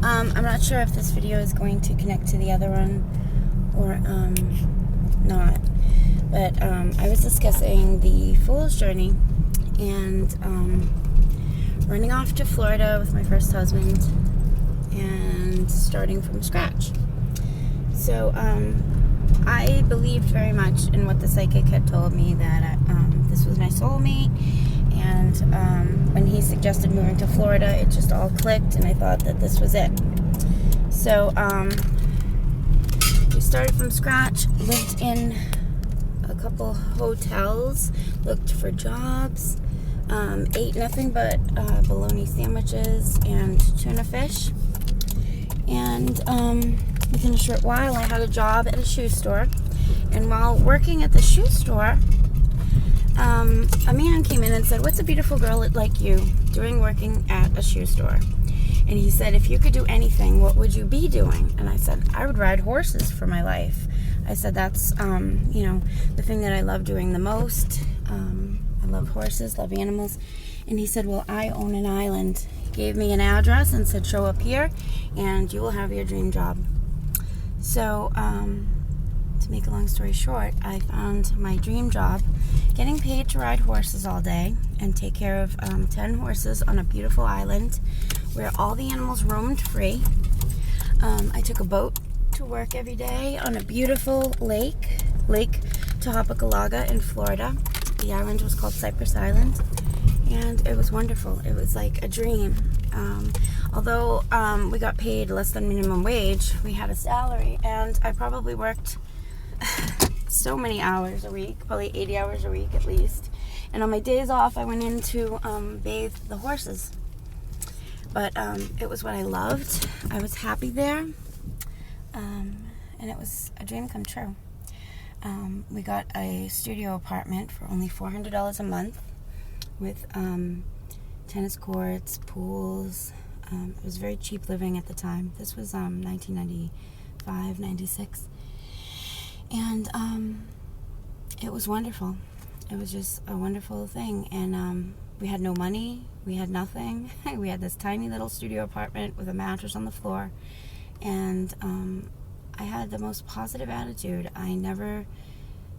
I'm not sure if this video is going to connect to the other one or not, but I was discussing the Fool's Journey and running off to Florida with my first husband and starting from scratch. So I believed very much in what the psychic had told me, that this was my soulmate, and when he suggested moving to Florida, it just all clicked, and I thought that this was it. So we started from scratch, lived in a couple hotels, looked for jobs, ate nothing but bologna sandwiches and tuna fish, and within a short while I had a job at a shoe store. And while working at the shoe store, a man came in and said, "What's a beautiful girl like you doing working at a shoe store?" And he said, "If you could do anything, what would you be doing?" And I said, "I would ride horses for my life." I said, "That's the thing that I love doing the most. I love horses, love animals." And he said, "Well, I own an island." He gave me an address and said, "Show up here and you will have your dream job." So to make a long story short, I found my dream job, getting paid to ride horses all day and take care of 10 horses on a beautiful island where all the animals roamed free. I took a boat to work every day on a beautiful Lake Tahapakalaga in Florida. The island was called Cypress Island, and it was wonderful. It was like a dream. Although we got paid less than minimum wage, we had a salary, and I probably worked so many hours a week, probably 80 hours a week at least. And on my days off, I went in to bathe the horses. But it was what I loved. I was happy there, and it was a dream come true. We got a studio apartment for only $400 a month with tennis courts, pools. It was very cheap living at the time. This was 1995, 96. And it was wonderful. It was just a wonderful thing. And we had no money. We had nothing. We had this tiny little studio apartment with a mattress on the floor. And I had the most positive attitude. I never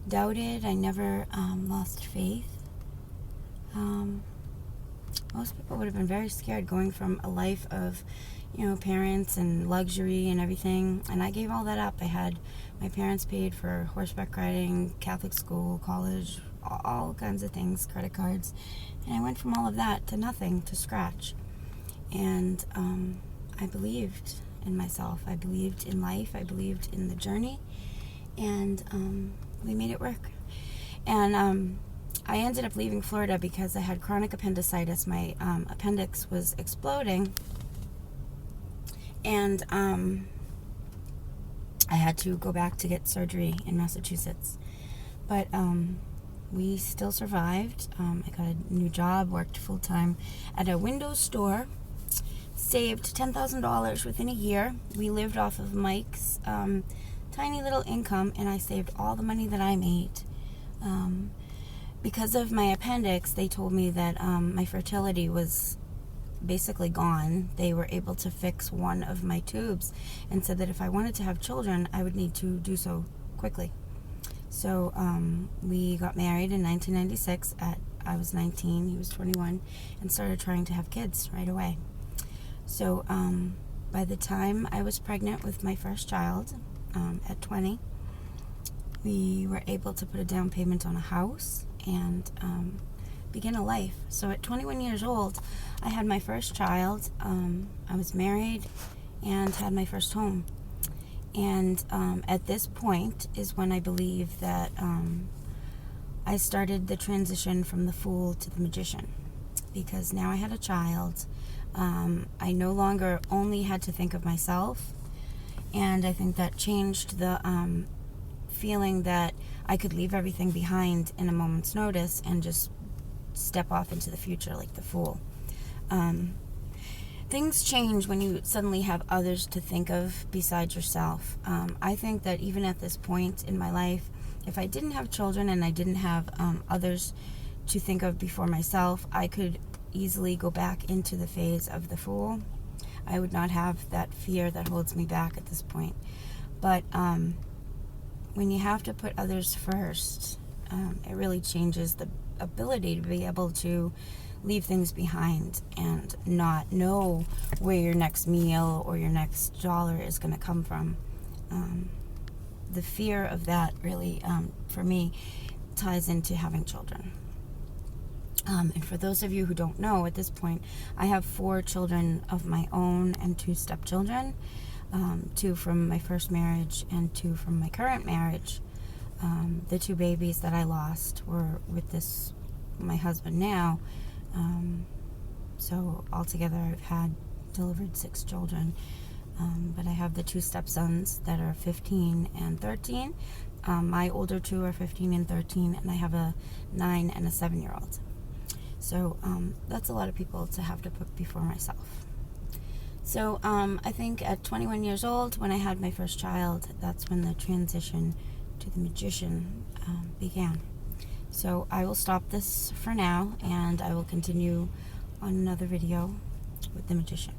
doubted. I never lost faith. Most people would have been very scared going from a life of, parents and luxury and everything. And I gave all that up. I had my parents paid for horseback riding, Catholic school, college, all kinds of things, credit cards. And I went from all of that to nothing, to scratch. And I believed in myself. I believed in life. I believed in the journey. And we made it work. And I ended up leaving Florida because I had chronic appendicitis. My appendix was exploding. And I had to go back to get surgery in Massachusetts. But we still survived. I got a new job, worked full-time at a Windows store, saved $10,000 within a year. We lived off of Mike's tiny little income, and I saved all the money that I made. Because of my appendix, they told me that my fertility was basically gone. They were able to fix one of my tubes and said that if I wanted to have children, I would need to do so quickly. So we got married in 1996. I was 19, he was 21, and started trying to have kids right away. So by the time I was pregnant with my first child at 20, we were able to put a down payment on a house and begin a life. So at 21 years old, I had my first child. I was married and had my first home. And at this point is when I believe that I started the transition from the fool to the magician. Because now I had a child. I no longer only had to think of myself. And I think that changed the feeling that I could leave everything behind in a moment's notice and just step off into the future like the fool. Things change when you suddenly have others to think of besides yourself. I think that even at this point in my life, if I didn't have children and I didn't have others to think of before myself, I could easily go back into the phase of the fool. I would not have that fear that holds me back at this point. But when you have to put others first, it really changes the ability to be able to leave things behind and not know where your next meal or your next dollar is going to come from. The fear of that really, for me, ties into having children. And for those of you who don't know, at this point, I have 4 children of my own and 2 stepchildren, 2 from my first marriage and 2 from my current marriage. The 2 babies that I lost were with my husband now. So altogether I've delivered 6 children. But I have the 2 stepsons that are 15 and 13. My older 2 are 15 and 13, and I have a 9 and a 7-year-old. So that's a lot of people to have to put before myself. So I think at 21 years old, when I had my first child, that's when the transition to the magician began. So I will stop this for now, and I will continue on another video with the magician.